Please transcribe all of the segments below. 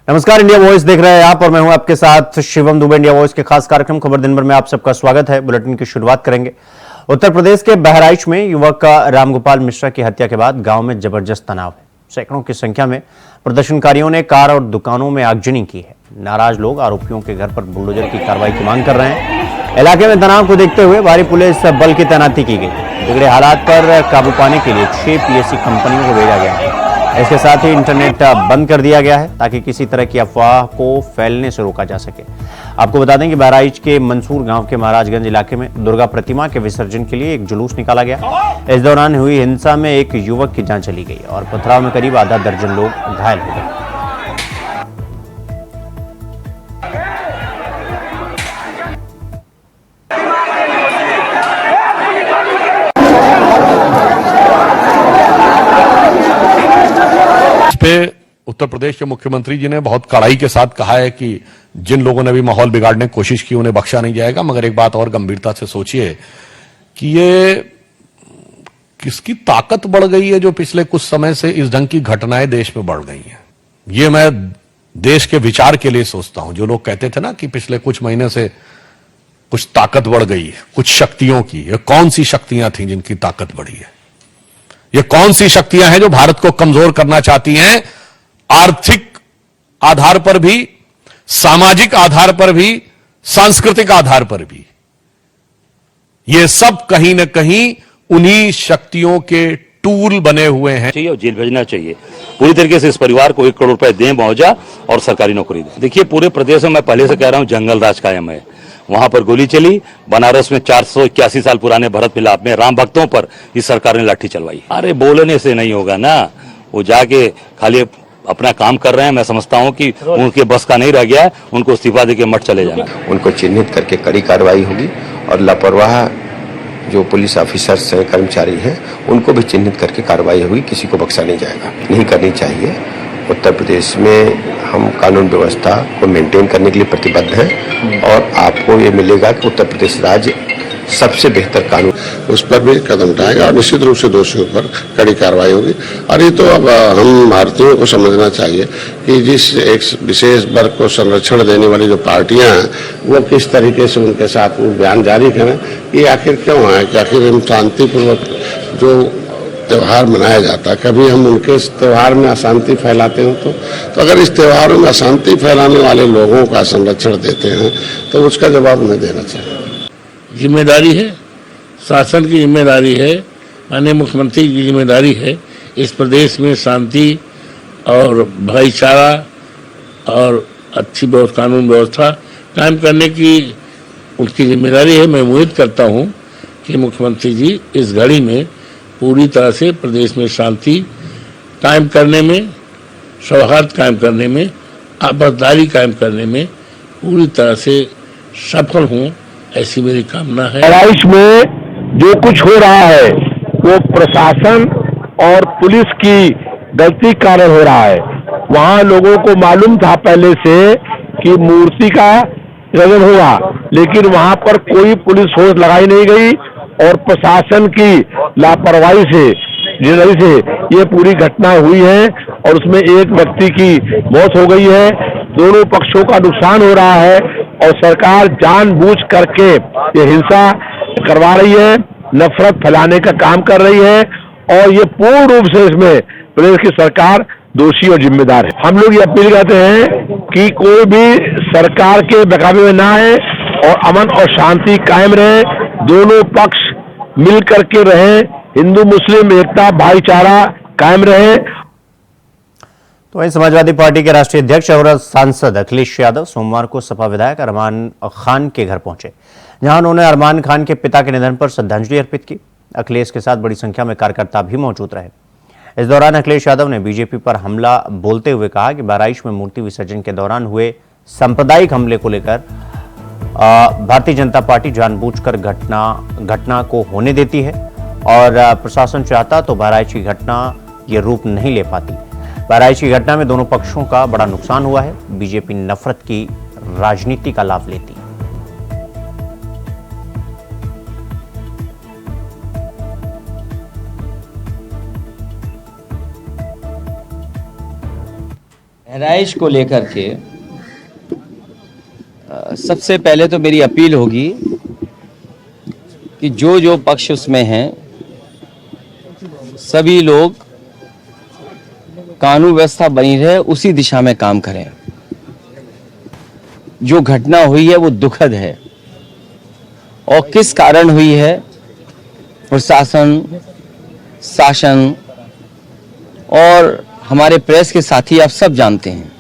नमस्कार, India voice देख रहे हैं आप और मैं हूं आपके साथ शिवम दुबे। इंडिया वॉइस के खास कार्यक्रम खबर दिन भर में आप सबका स्वागत है। बुलेटिन की शुरुआत करेंगे उत्तर प्रदेश के बहराइच में युवक रामगोपाल मिश्रा की हत्या के बाद गांव में जबरदस्त तनाव है। सैकड़ों की संख्या में प्रदर्शनकारियों ने कार और दुकानों में आगजनी की है। नाराज लोग आरोपियों के घर पर बुलडोजर की कार्रवाई की मांग कर रहे हैं। इलाके में तनाव को देखते हुए भारी पुलिस बल की तैनाती की गई। बिगड़े हालात पर काबू पाने के लिए 6 पीएससी कंपनियों को भेजा गया है। इसके साथ ही इंटरनेट बंद कर दिया गया है ताकि किसी तरह की अफवाह को फैलने से रोका जा सके। आपको बता दें कि बहराइच के मंसूर गांव के महाराजगंज इलाके में दुर्गा प्रतिमा के विसर्जन के लिए एक जुलूस निकाला गया। इस दौरान हुई हिंसा में एक युवक की जान चली गई और पथराव में करीब आधा दर्जन लोग घायल हो गए। उत्तर प्रदेश के मुख्यमंत्री जी ने बहुत कड़ाई के साथ कहा है कि जिन लोगों ने भी माहौल बिगाड़ने की कोशिश की उन्हें बख्शा नहीं जाएगा। मगर एक बात और गंभीरता से सोचिए कि ये किसकी ताकत बढ़ गई है जो पिछले कुछ समय से इस ढंग की घटनाएं देश में बढ़ गई हैं। ये मैं देश के विचार के लिए सोचता हूं। जो लोग कहते थे ना कि पिछले कुछ महीने से कुछ ताकत बढ़ गई है कुछ शक्तियों की, ये कौन सी शक्तियां थी जिनकी ताकत बढ़ी है? ये कौन सी शक्तियां हैं जो भारत को कमजोर करना चाहती हैं? आर्थिक आधार पर भी, सामाजिक आधार पर भी, सांस्कृतिक आधार पर भी। ये सब कहीं ना कहीं उन्हीं शक्तियों के टूल बने हुए हैं। चाहिए और जेल भेजना चाहिए। पूरी तरीके से इस परिवार को 1 करोड़ रुपए दें मुआवजा और सरकारी नौकरी दें। देखिए, पूरे प्रदेश में मैं पहले से कह रहा हूं जंगल राज कायम है। वहां पर गोली चली। बनारस में 481 साल पुराने भरत मिलाप में राम भक्तों पर इस सरकार ने लाठी चलवाई। अरे बोलने से नहीं होगा ना, वो जाके खाली अपना काम कर रहे हैं। मैं समझता हूं कि उनके बस का नहीं रह गया है, उनको इस्तीफा देके मठ चले जाना। उनको चिन्हित करके कड़ी कार्रवाई होगी और लापरवाह जो पुलिस ऑफिसर्स हैं, कर्मचारी हैं, उनको भी चिन्हित करके कार्रवाई होगी। किसी को बख्शा नहीं जाएगा, नहीं करनी चाहिए। उत्तर प्रदेश में हम कानून व्यवस्था को मेंटेन करने के लिए प्रतिबद्ध हैं और आपको ये मिलेगा कि उत्तर प्रदेश राज्य सबसे बेहतर कानून, उस पर भी कदम उठाएगा और निश्चित रूप से दोषियों पर कड़ी कार्रवाई होगी। और ये तो अब हम भारतीयों को समझना चाहिए कि जिस एक विशेष वर्ग को संरक्षण देने वाली जो पार्टियां हैं वो किस तरीके से उनके साथ वो बयान जारी करें। ये आखिर क्यों है कि आखिर हम शांतिपूर्वक जो त्योहार मनाया जाता है, कभी हम उनके इस त्योहार में अशांति फैलाते हैं तो अगर इस त्योहारों में अशांति फैलाने वाले लोगों का संरक्षण देते हैं तो उसका जवाब उन्हें देना चाहिए। जिम्मेदारी है, शासन की जिम्मेदारी है, माननीय मुख्यमंत्री की जिम्मेदारी है इस प्रदेश में शांति और भाईचारा और अच्छी कानून व्यवस्था कायम करने की उनकी जिम्मेदारी है। मैं उम्मीद करता हूं कि मुख्यमंत्री जी इस घड़ी में पूरी तरह से प्रदेश में शांति कायम करने में, सौहार्द कायम करने में, आपसदारी कायम करने में पूरी तरह से सफल हों, ऐसी मेरी कामना है। बहराइच में जो कुछ हो रहा है वो प्रशासन और पुलिस की गलती के कारण हो रहा है। वहाँ लोगों को मालूम था पहले से कि मूर्ति का विसर्जन होगा, लेकिन वहाँ पर कोई पुलिस फोर्स लगाई नहीं गई और प्रशासन की लापरवाही से ये पूरी घटना हुई है और उसमें एक व्यक्ति की मौत हो गई है। दोनों पक्षों का नुकसान हो रहा है और सरकार जानबूझ करके ये हिंसा करवा रही है, नफरत फैलाने का काम कर रही है और ये पूर्ण रूप से इसमें प्रदेश की सरकार दोषी और जिम्मेदार है। हम लोग ये अपील करते हैं कि कोई भी सरकार के बहकावे में ना आए और अमन और शांति कायम रहे, दोनों पक्ष मिल करके रहे, हिंदू मुस्लिम एकता भाईचारा कायम रहे। तो वहीं समाजवादी पार्टी के राष्ट्रीय अध्यक्ष और सांसद अखिलेश यादव सोमवार को सपा विधायक अरमान खान के घर पहुंचे, जहां उन्होंने अरमान खान के पिता के निधन पर श्रद्धांजलि अर्पित की। अखिलेश के साथ बड़ी संख्या में कार्यकर्ता भी मौजूद रहे। इस दौरान अखिलेश यादव ने बीजेपी पर हमला बोलते हुए कहा कि बहराइच में मूर्ति विसर्जन के दौरान हुए सांप्रदायिक हमले को लेकर भारतीय जनता पार्टी जानबूझकर घटना को होने देती है और प्रशासन चाहता तो बहराइच की घटना ये रूप नहीं ले पाती। बहराइच की घटना में दोनों पक्षों का बड़ा नुकसान हुआ है। बीजेपी नफरत की राजनीति का लाभ लेती है। बहराइच को लेकर के सबसे पहले तो मेरी अपील होगी कि जो जो पक्ष उसमें हैं सभी लोग कानून व्यवस्था बनी रहे उसी दिशा में काम करें। जो घटना हुई है वो दुखद है और किस कारण हुई है प्रशासन, शासन और हमारे प्रेस के साथी आप सब जानते हैं।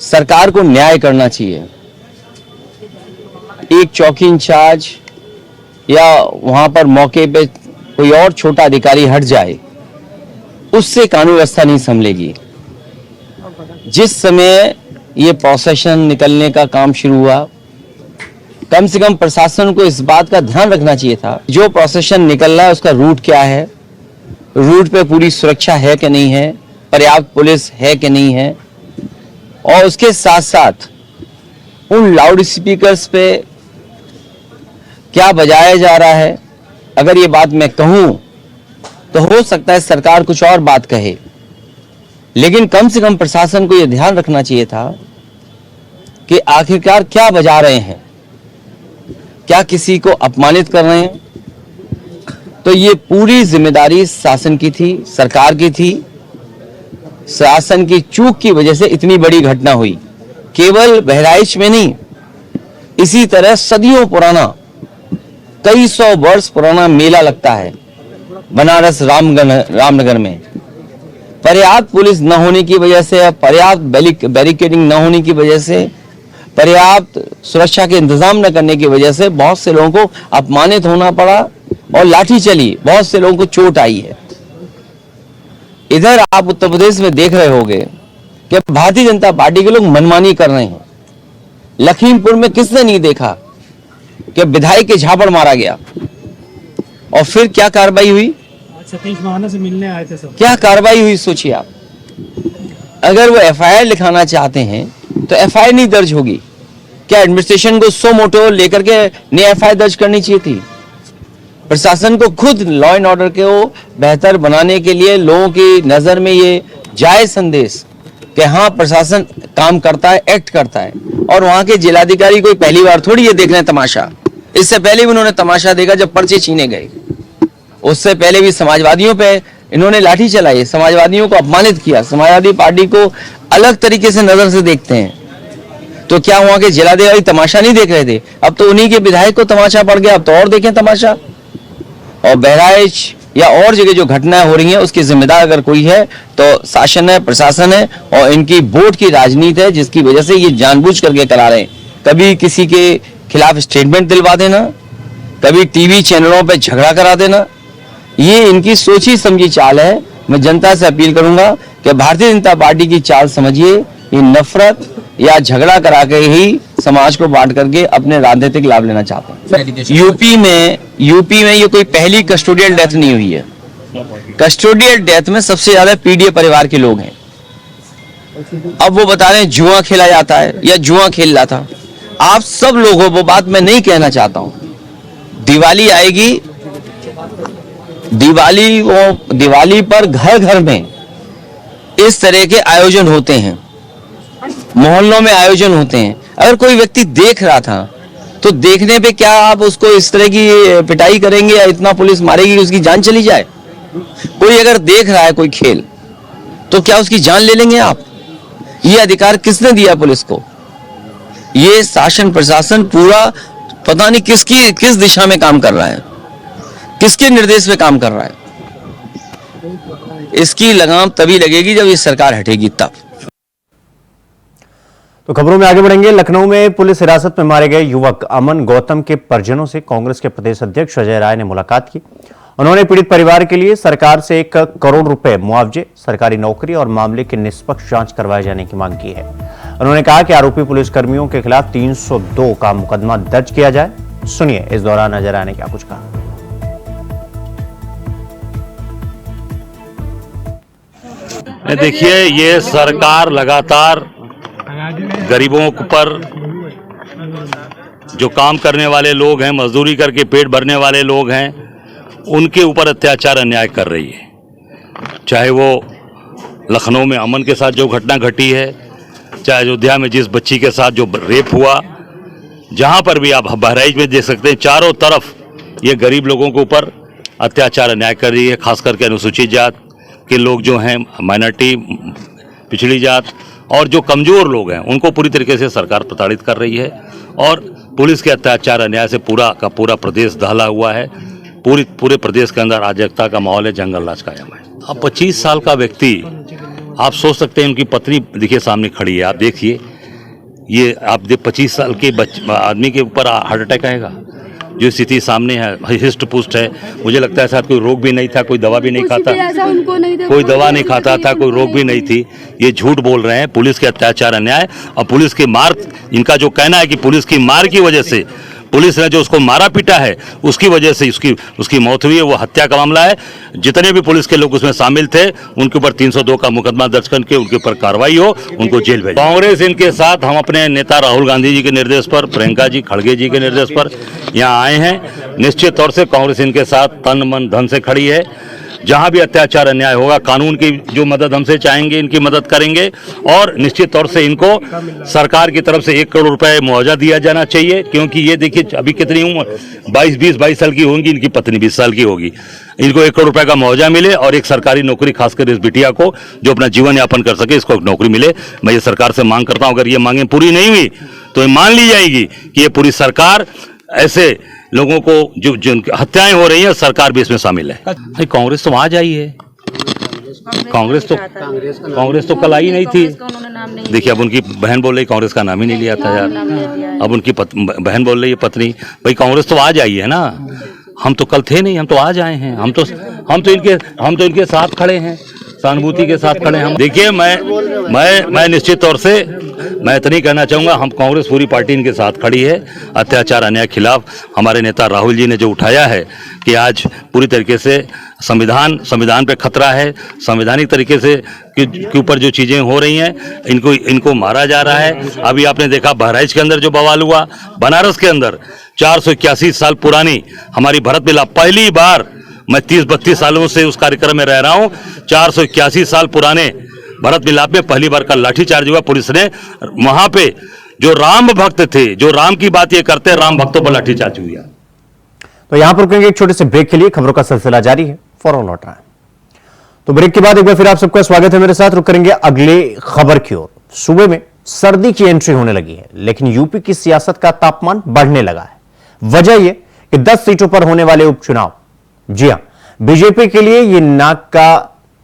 सरकार को न्याय करना चाहिए। एक चौकी इंचार्ज या वहां पर मौके पे कोई और छोटा अधिकारी हट जाए उससे कानून व्यवस्था नहीं संभलेगी। जिस समय ये प्रोसेशन निकलने का काम शुरू हुआ, कम से कम प्रशासन को इस बात का ध्यान रखना चाहिए था जो प्रोसेशन निकल रहा है उसका रूट क्या है, रूट पे पूरी सुरक्षा है कि नहीं है, पर्याप्त पुलिस है कि नहीं है, और उसके साथ साथ उन लाउड स्पीकर्स पे क्या बजाया जा रहा है। अगर ये बात मैं कहूं तो हो सकता है सरकार कुछ और बात कहे, लेकिन कम से कम प्रशासन को यह ध्यान रखना चाहिए था कि आखिरकार क्या बजा रहे हैं, क्या किसी को अपमानित कर रहे हैं। तो ये पूरी जिम्मेदारी शासन की थी, सरकार की थी। शासन की चूक की वजह से इतनी बड़ी घटना हुई। केवल बहराइच में नहीं, इसी तरह सदियों पुराना, कई सौ वर्ष पुराना मेला लगता है बनारस रामनगर में। पर्याप्त पुलिस न होने की वजह से, पर्याप्त बैरिकेडिंग न होने की वजह से, पर्याप्त सुरक्षा के इंतजाम न करने की वजह से बहुत से लोगों को अपमानित होना पड़ा और लाठी चली, बहुत से लोगों को चोट आई है। इधर आप उत्तर प्रदेश में देख रहे होंगे कि भारतीय जनता पार्टी के लोग मनमानी कर रहे हैं। लखीमपुर में किसने नहीं देखा कि विधायक के झापड़ मारा गया और फिर क्या कार्रवाई हुई? सतीश महाना से मिलने आए थे सब। क्या कार्रवाई हुई सोचिए आप। अगर वो एफआईआर लिखाना चाहते हैं तो एफआईआर नहीं दर्ज होगी। क्या एडमिनिस्ट्रेशन को सो मोटो लेकर के नई एफआईआर दर्ज करनी चाहिए थी? प्रशासन को खुद लॉ एंड ऑर्डर को बेहतर बनाने के लिए लोगों की नजर में ये जायज संदेश कि हाँ प्रशासन काम करता है, एक्ट करता है। और वहां के जिलाधिकारी कोई पहली बार थोड़ी ये देख रहे हैं तमाशा। इससे पहले भी उन्होंने तमाशा देखा जब पर्चे छीने गए। उससे पहले भी समाजवादियों पे इन्होंने लाठी चलाई, समाजवादियों को अपमानित किया। समाजवादी पार्टी को अलग तरीके से नजर से देखते हैं। तो क्या वहां के जिलाधिकारी तमाशा नहीं देख रहे थे? अब तो उन्हीं के विधायक को तमाशा पड़ गया, अब तो और देखें तमाशा। और बहराइच या और जगह जो घटनाएं हो रही हैं उसकी जिम्मेदार अगर कोई है तो शासन है, प्रशासन है और इनकी वोट की राजनीति है, जिसकी वजह से ये जानबूझ करके करा रहे हैं। कभी किसी के खिलाफ स्टेटमेंट दिलवा देना, कभी टीवी चैनलों पे झगड़ा करा देना, ये इनकी सोची समझी चाल है। मैं जनता से अपील करूंगा कि भारतीय जनता पार्टी की चाल समझिए। ये नफरत या झगड़ा करा के ही समाज को बांट करके अपने राजनीतिक लाभ लेना चाहते हैं। यूपी में ये कोई पहली कस्टोडियल डेथ नहीं हुई है। कस्टोडियल डेथ में सबसे ज्यादा पीडीए परिवार के लोग हैं। अब वो बता रहे हैं जुआ खेला जाता है या जुआ खेल रहा था। आप सब लोगों, वो बात मैं नहीं कहना चाहता हूं। दिवाली आएगी, दिवाली पर घर घर में इस तरह के आयोजन होते हैं, मोहल्लों में आयोजन होते हैं। अगर कोई व्यक्ति देख रहा था तो देखने पे क्या आप उसको इस तरह की पिटाई करेंगे या इतना पुलिस मारेगी कि उसकी जान चली जाए? कोई अगर देख रहा है कोई खेल तो क्या उसकी जान ले लेंगे आप? ये अधिकार किसने दिया पुलिस को? ये शासन प्रशासन पूरा पता नहीं किस दिशा में काम कर रहा है, किसके निर्देश पे काम कर रहा है। इसकी लगाम तभी लगेगी जब ये सरकार हटेगी तब। तो खबरों में आगे बढ़ेंगे। लखनऊ में पुलिस हिरासत में मारे गए युवक अमन गौतम के परिजनों से कांग्रेस के प्रदेश अध्यक्ष अजय राय ने मुलाकात की। उन्होंने पीड़ित परिवार के लिए सरकार से 1 करोड़ रुपए मुआवजे, सरकारी नौकरी और मामले की निष्पक्ष जांच करवाए जाने की मांग की है। उन्होंने कहा कि आरोपी पुलिसकर्मियों के खिलाफ 302 का मुकदमा दर्ज किया जाए। सुनिए इस दौरान अजय राय ने क्या कुछ कहा। देखिए, ये सरकार लगातार गरीबों पर, जो काम करने वाले लोग हैं, मजदूरी करके पेट भरने वाले लोग हैं, उनके ऊपर अत्याचार अन्याय कर रही है। चाहे वो लखनऊ में अमन के साथ जो घटना घटी है, चाहे अयोध्या में जिस बच्ची के साथ जो रेप हुआ, जहां पर भी आप बहराइच में देख सकते हैं, चारों तरफ ये गरीब लोगों के ऊपर अत्याचार अन्याय कर रही है। खास करके अनुसूचित जात के लोग जो हैं, माइनॉरिटी, पिछड़ी जात और जो कमजोर लोग हैं, उनको पूरी तरीके से सरकार प्रताड़ित कर रही है। और पुलिस के अत्याचार अन्याय से पूरा का पूरा प्रदेश दहला हुआ है। पूरे प्रदेश के अंदर अराजकता का माहौल है, जंगल राज कायम है। अब 25 साल का व्यक्ति, आप सोच सकते हैं, उनकी पत्नी देखिए सामने खड़ी है, आप देखिए, ये आप 25 साल के आदमी के ऊपर हार्ट अटैक आएगा। जो स्थिति सामने है, हिस्ट पुष्ट है। मुझे लगता है शायद कोई रोग भी नहीं था, कोई दवा भी नहीं खाता, कोई दवा नहीं खाता था, कोई रोग भी नहीं थी। ये झूठ बोल रहे हैं। पुलिस के अत्याचार अन्याय और पुलिस की मार, इनका जो कहना है कि पुलिस की मार की वजह से, पुलिस ने जो उसको मारा पीटा है उसकी वजह से उसकी मौत हुई है, वो हत्या का मामला है। जितने भी पुलिस के लोग उसमें शामिल थे उनके ऊपर 302 का मुकदमा दर्ज करके उनके ऊपर कार्रवाई हो, उनको जेल भेजें। कांग्रेस इनके साथ, हम अपने नेता राहुल गांधी जी के निर्देश पर, प्रियंका जी खड़गे जी के निर्देश पर यहाँ आए हैं। निश्चित तौर से कांग्रेस इनके साथ तन मन धन से खड़ी है। जहां भी अत्याचार अन्याय होगा, कानून की जो मदद हमसे चाहेंगे, इनकी मदद करेंगे। और निश्चित तौर से इनको सरकार की तरफ से 1 करोड़ रुपए मुआवजा दिया जाना चाहिए, क्योंकि ये देखिए अभी कितनी उम्र, 22 साल की होंगी, इनकी पत्नी 20 साल की होगी। इनको 1 करोड़ रुपए का मुआवजा मिले और एक सरकारी नौकरी, खासकर इस बिटिया को जो अपना जीवन यापन कर सके, इसको नौकरी मिले। मैं ये सरकार से मांग करता हूं, अगर ये मांगे पूरी नहीं हुई तो ये मान ली जाएगी कि ये पूरी सरकार ऐसे लोगों को जो जिनकी हत्याएं हो रही हैं, सरकार भी इसमें शामिल है। कांग्रेस तो आज आई है, कांग्रेस तो कल आई नहीं थी। देखिए अब उनकी बहन बोल रही कांग्रेस का नाम ही नहीं लिया था यार। अब उनकी बहन बोल रही है, पत्नी, भाई कांग्रेस तो आज आई है ना, हम तो कल थे नहीं, हम तो आज आए हैं। हम तो इनके साथ खड़े हैं, सहानुभूति के साथ खड़े हैं हम। देखिए मैं निश्चित तौर से मैं इतना ही कहना चाहूंगा, हम कांग्रेस पूरी पार्टी इनके साथ खड़ी है। अत्याचार अन्याय खिलाफ हमारे नेता राहुल जी ने जो उठाया है कि आज पूरी तरीके से संविधान पे खतरा है, संवैधानिक तरीके से के ऊपर जो चीजें हो रही हैं, इनको मारा जा रहा है। अभी आपने देखा बहराइच के अंदर जो बवाल हुआ, बनारस के अंदर 481 साल पुरानी हमारी भरत मिलाप, पहली बार, मैं 30-32 सालों से उस कार्यक्रम में रह रहा हूं, 481 साल पुराने भरत मिलाप में पहली बार का लाठीचार्ज हुआ। पुलिस ने वहां पे जो राम भक्त थे, जो राम की बात ये करते हैं, राम भक्तों पर लाठीचार्ज हुआ। तो यहां पर रुकेंगे एक छोटे से ब्रेक के लिए, खबरों का सिलसिला जारी है, फौरन लौट रहा है। तो ब्रेक के बाद एक बार फिर आप सबका स्वागत है मेरे साथ। रुक करेंगे अगले खबर की ओर। सूबे में सर्दी की एंट्री होने लगी है, लेकिन यूपी की सियासत का तापमान बढ़ने लगा है। वजह यह कि 10 सीटों पर होने वाले उपचुनाव, जी हां, बीजेपी के लिए यह नाक का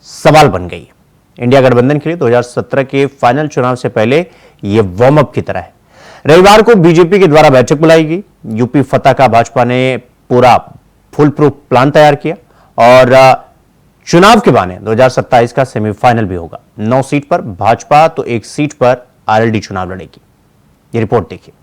सवाल बन गई है। इंडिया गठबंधन के लिए 2017 के फाइनल चुनाव से पहले यह वार्म अप की तरह है। रविवार को बीजेपी के द्वारा बैठक बुलाई गई। यूपी फतह का भाजपा ने पूरा फुल प्रूफ प्लान तैयार किया और चुनाव के बहाने 2027 का सेमीफाइनल भी होगा। 9 सीट पर भाजपा तो 1 सीट पर आरएलडी चुनाव लड़ेगी। ये रिपोर्ट देखिए।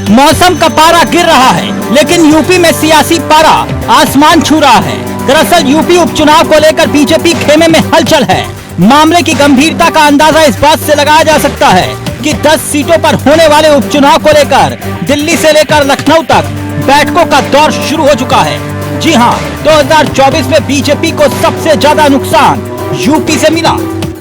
मौसम का पारा गिर रहा है, लेकिन यूपी में सियासी पारा आसमान छू रहा है। दरअसल यूपी उपचुनाव को लेकर बीजेपी खेमे में हलचल है। मामले की गंभीरता का अंदाजा इस बात से लगाया जा सकता है कि 10 सीटों पर होने वाले उपचुनाव को लेकर दिल्ली से लेकर लखनऊ तक बैठकों का दौर शुरू हो चुका है। जी हां, 2024 में बीजेपी को सबसे ज्यादा नुकसान यूपी से मिला।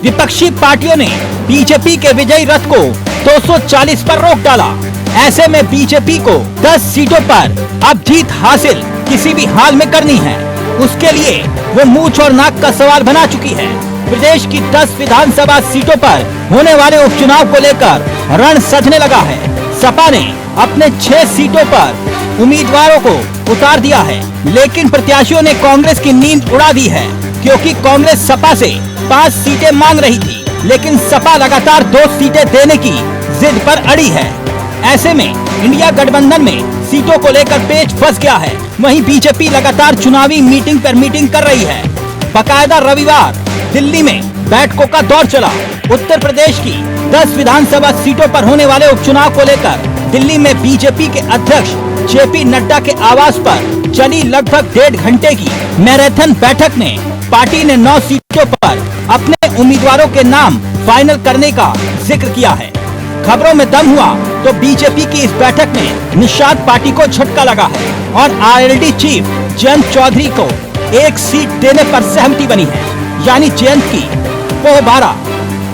विपक्षी पार्टियों ने बीजेपी के विजयी रथ को 240 पर रोक डाला। ऐसे में बीजेपी को 10 सीटों पर अब जीत हासिल किसी भी हाल में करनी है। उसके लिए वो मूंछ और नाक का सवाल बना चुकी है। प्रदेश की 10 विधानसभा सीटों पर होने वाले उपचुनाव को लेकर रण सजने लगा है। सपा ने अपने 6 सीटों पर उम्मीदवारों को उतार दिया है, लेकिन प्रत्याशियों ने कांग्रेस की नींद उड़ा दी है, क्योंकि कांग्रेस सपा से 5 सीटें मांग रही थी, लेकिन सपा लगातार 2 सीटें देने की जिद पर अड़ी है। ऐसे में इंडिया गठबंधन में सीटों को लेकर पेच फंस गया है। वहीं बीजेपी लगातार चुनावी मीटिंग पर मीटिंग कर रही है। बकायदा रविवार दिल्ली में बैठकों का दौर चला। उत्तर प्रदेश की 10 विधानसभा सीटों पर होने वाले उपचुनाव को लेकर दिल्ली में बीजेपी के अध्यक्ष जेपी नड्डा के आवास पर चली लगभग 1.5 घंटे की मैराथन बैठक में पार्टी ने 9 सीटों पर अपने उम्मीदवारों के नाम फाइनल करने का जिक्र किया है। खबरों में दम हुआ तो बीजेपी की इस बैठक में निषाद पार्टी को झटका लगा है और आरएलडी चीफ जयंत चौधरी को एक सीट देने पर सहमति बनी है। यानी जयंत की पोहबारा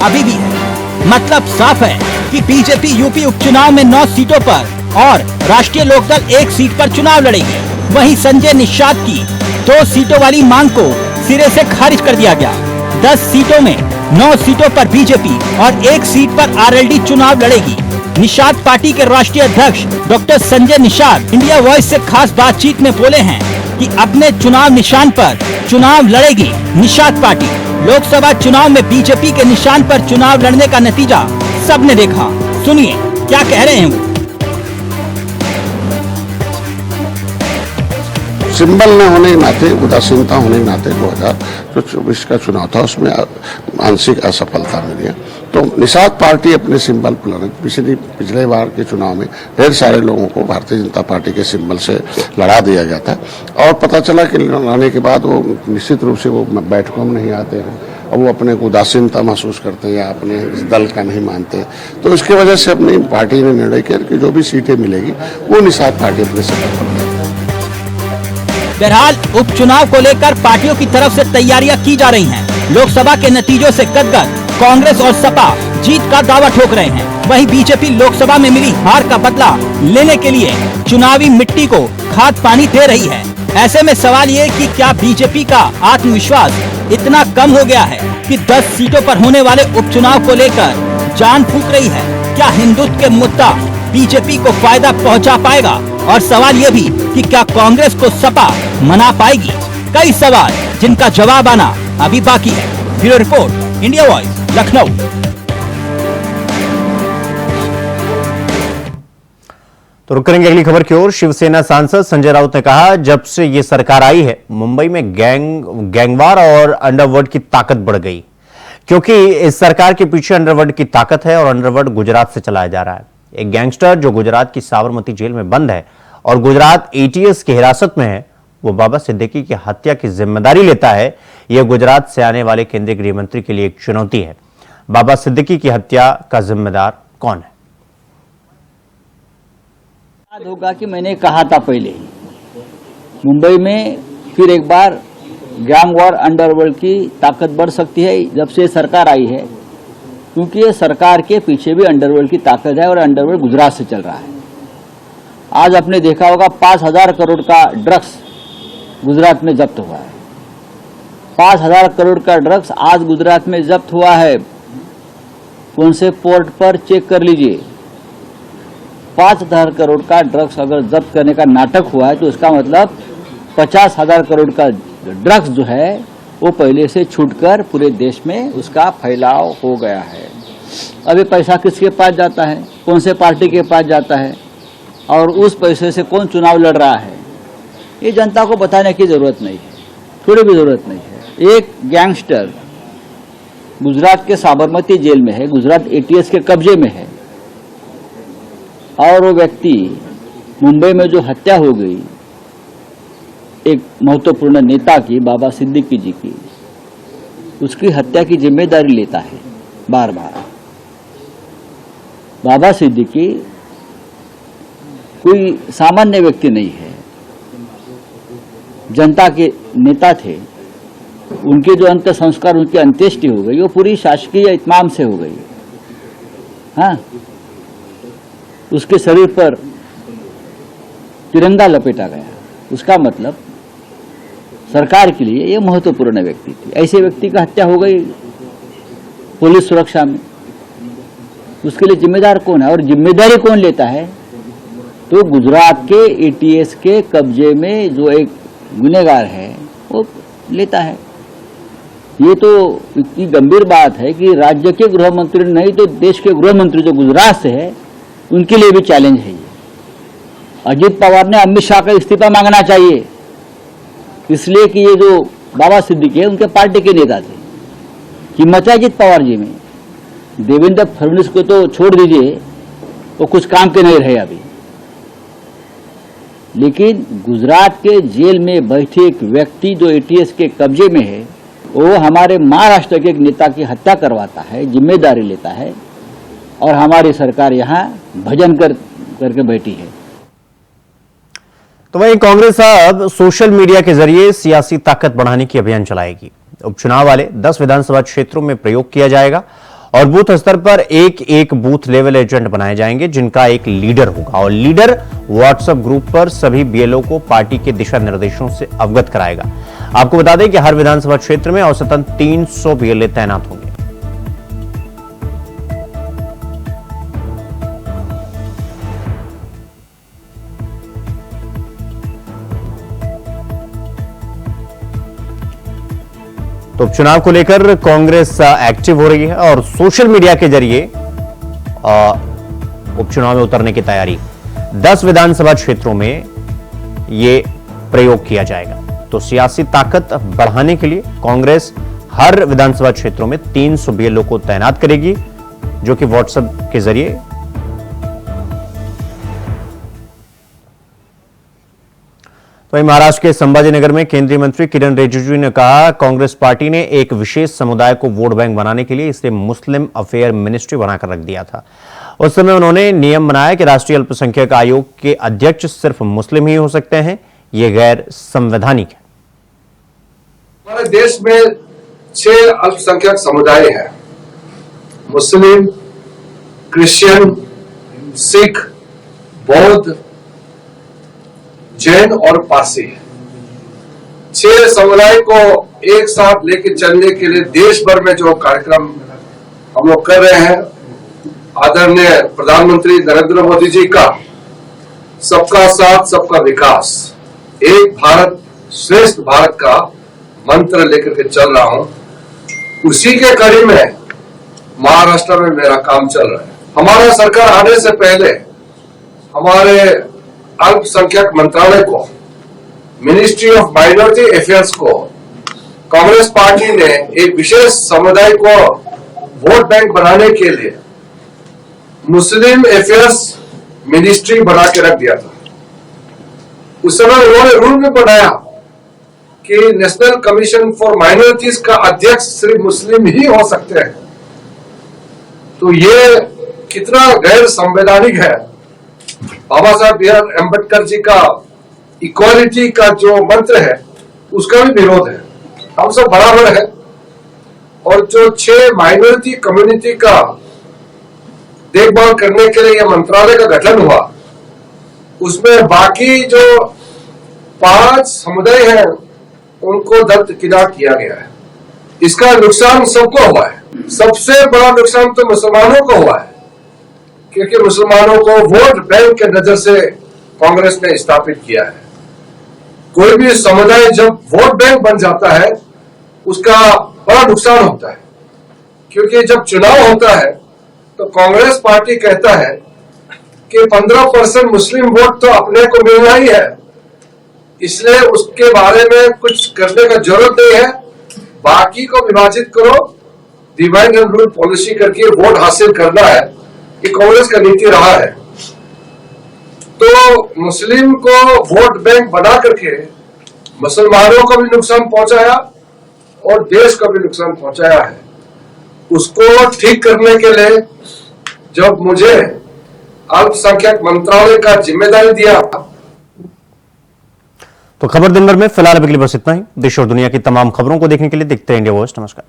अभी भी है। मतलब साफ है कि बीजेपी यूपी उपचुनाव में 9 सीटों पर और राष्ट्रीय लोकदल 1 सीट पर चुनाव लड़ेगी। वहीं संजय निषाद की 2 सीटों वाली मांग को सिरे से खारिज कर दिया गया। 10 सीटों में 9 सीटों पर बीजेपी और 1 सीट पर आरएलडी चुनाव लड़ेगी। निषाद पार्टी के राष्ट्रीय अध्यक्ष doctor Sanjay Nishad India voice से खास बातचीत में बोले हैं कि अपने चुनाव निशान पर चुनाव लड़ेगी निषाद पार्टी। लोकसभा चुनाव में बीजेपी के निशान पर चुनाव लड़ने का नतीजा सबने देखा। सुनिए क्या कह रहे हैं वो। सिंबल न होने के नाते, उदासीनता होने के नाते 2024 का चुनाव था, उसमें आंशिक असफलता मिली है। तो निषाद पार्टी अपने सिंबल पर पिछले बार के चुनाव में ढेर सारे लोगों को भारतीय जनता पार्टी के सिंबल से लड़ा दिया गया था और पता चला कि लड़ाने के बाद वो निश्चित रूप से वो बैठकों में नहीं आते हैं और वो अपने को उदासीनता महसूस करते हैं या अपने इस दल का नहीं मानते। तो इसकी वजह से अपनी पार्टी ने निर्णय किया कि जो भी सीटें मिलेगी वो निषाद पार्टी अपने सिंबल पर लड़ेगी। बहरहाल उपचुनाव को लेकर पार्टियों की तरफ से तैयारियां की जा रही हैं। लोकसभा के नतीजों से गदगद कांग्रेस और सपा जीत का दावा ठोक रहे हैं। वहीं बीजेपी लोकसभा में मिली हार का बदला लेने के लिए चुनावी मिट्टी को खाद पानी दे रही है। ऐसे में सवाल ये कि क्या बीजेपी का आत्मविश्वास इतना कम हो गया है कि 10 सीटों पर होने वाले उपचुनाव को लेकर जान फूंक रही है। क्या हिंदुत्व के मुद्दा बीजेपी को फायदा पहुंचा पाएगा? और सवाल ये भी कि क्या कांग्रेस को सपा मना पाएगी? कई सवाल जिनका जवाब आना अभी बाकी है। Bureau report, India voice, Lucknow. तो रुक करेंगे अगली खबर की ओर। शिवसेना सांसद संजय राउत ने कहा, जब से ये सरकार आई है मुंबई में गैंगवार और अंडरवर्ल्ड की ताकत बढ़ गई, क्योंकि इस सरकार के पीछे अंडरवर्ल्ड की ताकत है और अंडरवर्ल्ड गुजरात से चलाया जा रहा है। एक गैंगस्टर जो गुजरात की साबरमती जेल में बंद है और गुजरात एटीएस की हिरासत में है, वो बाबा सिद्दीकी की हत्या की जिम्मेदारी लेता है। यह गुजरात से आने वाले केंद्रीय गृह मंत्री के लिए एक चुनौती है। बाबा सिद्दीकी की हत्या का जिम्मेदार कौन है? याद होगा कि मैंने कहा था पहले, मुंबई में फिर एक बार गैंग वॉर अंडरवर्ल्ड की ताकत बढ़ सकती है जब से सरकार आई है, क्योंकि ये सरकार के पीछे भी अंडरवर्ल्ड की ताकत है और अंडरवर्ल्ड गुजरात से चल रहा है। आज आपने देखा होगा 5,000 करोड़ का ड्रग्स गुजरात में जब्त हुआ है। 5,000 करोड़ का ड्रग्स आज गुजरात में जब्त हुआ है। कौन से पोर्ट पर चेक कर लीजिए। 5,000 करोड़ का ड्रग्स अगर जब्त करने का नाटक हुआ है तो इसका मतलब 50,000 करोड़ का ड्रग्स जो है वो पहले से छूटकर पूरे देश में उसका फैलाव हो गया है। अब ये पैसा किसके पास जाता है, कौन से पार्टी के पास जाता है और उस पैसे से कौन चुनाव लड़ रहा है, ये जनता को बताने की जरूरत नहीं है, थोड़ी भी जरूरत नहीं है। एक गैंगस्टर गुजरात के साबरमती जेल में है, गुजरात एटीएस के कब्जे में है, और वो व्यक्ति मुंबई में जो हत्या हो गई एक महत्वपूर्ण नेता की, बाबा सिद्दीकी जी की, उसकी हत्या की जिम्मेदारी लेता है बार बार। बाबा सिद्दीकी कोई सामान्य व्यक्ति नहीं है, जनता के नेता थे। उनके जो अंत संस्कार, उनकी अंत्येष्टि हो गई, वो पूरी शासकीय इत्माम से हो गई। हाँ, उसके शरीर पर तिरंगा लपेटा गया। उसका मतलब सरकार के लिए ये महत्वपूर्ण व्यक्ति थी। ऐसे व्यक्ति का हत्या हो गई पुलिस सुरक्षा में, उसके लिए जिम्मेदार कौन है और जिम्मेदारी कौन लेता है? तो गुजरात के एटीएस के कब्जे में जो एक गुनहगार है वो लेता है। ये तो इतनी गंभीर बात है कि राज्य के गृह मंत्री नहीं तो देश के गृह मंत्री जो गुजरात से है उनके लिए भी चैलेंज है। ये अजीत पवार ने अमित शाह का इस्तीफा मांगना चाहिए, इसलिए कि ये जो बाबा सिद्दीकी है उनके पार्टी के नेता थे। हिम्मत है अजीत पवार जी में। देवेंद्र फडणवीस को तो छोड़ दीजिए, वो कुछ काम के नहीं रहे अभी। लेकिन गुजरात के जेल में बैठे एक व्यक्ति जो एटीएस के कब्जे में है, वो हमारे महाराष्ट्र के एक नेता की हत्या करवाता है, जिम्मेदारी लेता है, और हमारी सरकार यहाँ भजन करके बैठी है। तो वहीं कांग्रेस अब सोशल मीडिया के जरिए सियासी ताकत बढ़ाने की अभियान चलाएगी। उपचुनाव वाले 10 विधानसभा क्षेत्रों में प्रयोग किया जाएगा और बूथ स्तर पर एक एक बूथ लेवल एजेंट बनाए जाएंगे, जिनका एक लीडर होगा और लीडर व्हाट्सएप ग्रुप पर सभी बीएलओ को पार्टी के दिशा निर्देशों से अवगत कराएगा। आपको बता दें कि हर विधानसभा क्षेत्र में औसतन 300 बीएलए तैनात होंगे। तो उपचुनाव को लेकर कांग्रेस एक्टिव हो रही है और सोशल मीडिया के जरिए उपचुनाव में उतरने की तैयारी। 10 विधानसभा क्षेत्रों में यह प्रयोग किया जाएगा। तो सियासी ताकत बढ़ाने के लिए कांग्रेस हर विधानसभा क्षेत्रों में 300 बीएलओ को तैनात करेगी, जो कि व्हाट्सएप के जरिए वहीं महाराष्ट्र के संभाजीनगर में केंद्रीय मंत्री किरण रिजिजू ने कहा, कांग्रेस पार्टी ने एक विशेष समुदाय को वोट बैंक बनाने के लिए इसे मुस्लिम अफेयर मिनिस्ट्री बनाकर रख दिया था। उस समय उन्होंने नियम बनाया कि राष्ट्रीय अल्पसंख्यक आयोग के अध्यक्ष सिर्फ मुस्लिम ही हो सकते हैं। यह गैर संवैधानिक है। हमारे देश में 6 अल्पसंख्यक समुदाय हैं: मुस्लिम, क्रिश्चियन, सिख, बौद्ध, जैन और पारसी। 6 समुदाय को एक साथ लेकर चलने के लिए देश भर में जो कार्यक्रम हम लोग कर रहे हैं, आदरणीय प्रधानमंत्री नरेंद्र मोदी जी का सबका साथ सबका विकास, एक भारत श्रेष्ठ भारत का मंत्र लेकर के चल रहा हूं। उसी के कड़ी में महाराष्ट्र में मेरा काम चल रहा है। हमारा सरकार आने से पहले हमारे अल्पसंख्यक मंत्रालय को, मिनिस्ट्री ऑफ माइनॉरिटी अफेयर्स को, कांग्रेस पार्टी ने एक विशेष समुदाय को वोट बैंक बनाने के लिए मुस्लिम अफेयर्स मिनिस्ट्री बना के रख दिया था। उस समय उन्होंने रूल में बनाया कि नेशनल कमीशन फॉर माइनॉरिटीज का अध्यक्ष सिर्फ मुस्लिम ही हो सकते हैं। तो ये कितना गैर संवैधानिक है। बाबा साहब बी आर अम्बेडकर जी का इक्वालिटी का जो मंत्र है उसका भी विरोध है। हम सब बराबर है। और जो 6 माइनॉरिटी कम्युनिटी का देखभाल करने के लिए यह मंत्रालय का गठन हुआ, उसमें बाकी जो 5 समुदाय हैं उनको दरकिनार किया गया है। इसका नुकसान सबको हुआ है। सबसे बड़ा नुकसान तो मुसलमानों को हुआ है, क्योंकि मुसलमानों को वोट बैंक के नजर से कांग्रेस ने स्थापित किया है। कोई भी समुदाय जब वोट बैंक बन जाता है उसका बड़ा नुकसान होता है, क्योंकि जब चुनाव होता है तो कांग्रेस पार्टी कहता है कि 15% मुस्लिम वोट तो अपने को मिलना ही है, इसलिए उसके बारे में कुछ करने का जरूरत नहीं है, बाकी को विभाजित करो, डिवाइड एंड रूल पॉलिसी करके वोट हासिल करना है। ये कांग्रेस का नीति रहा है। तो मुस्लिम को वोट बैंक बना करके मुसलमानों को भी नुकसान पहुंचाया और देश को भी नुकसान पहुंचाया है। उसको ठीक करने के लिए जब मुझे अल्पसंख्यक मंत्रालय का जिम्मेदारी दिया। तो खबर दिन भर में फिलहाल अभी के लिए बस इतना ही। देश और दुनिया की तमाम खबरों को देखने के लिए देखते हैं इंडिया वॉइस। नमस्कार।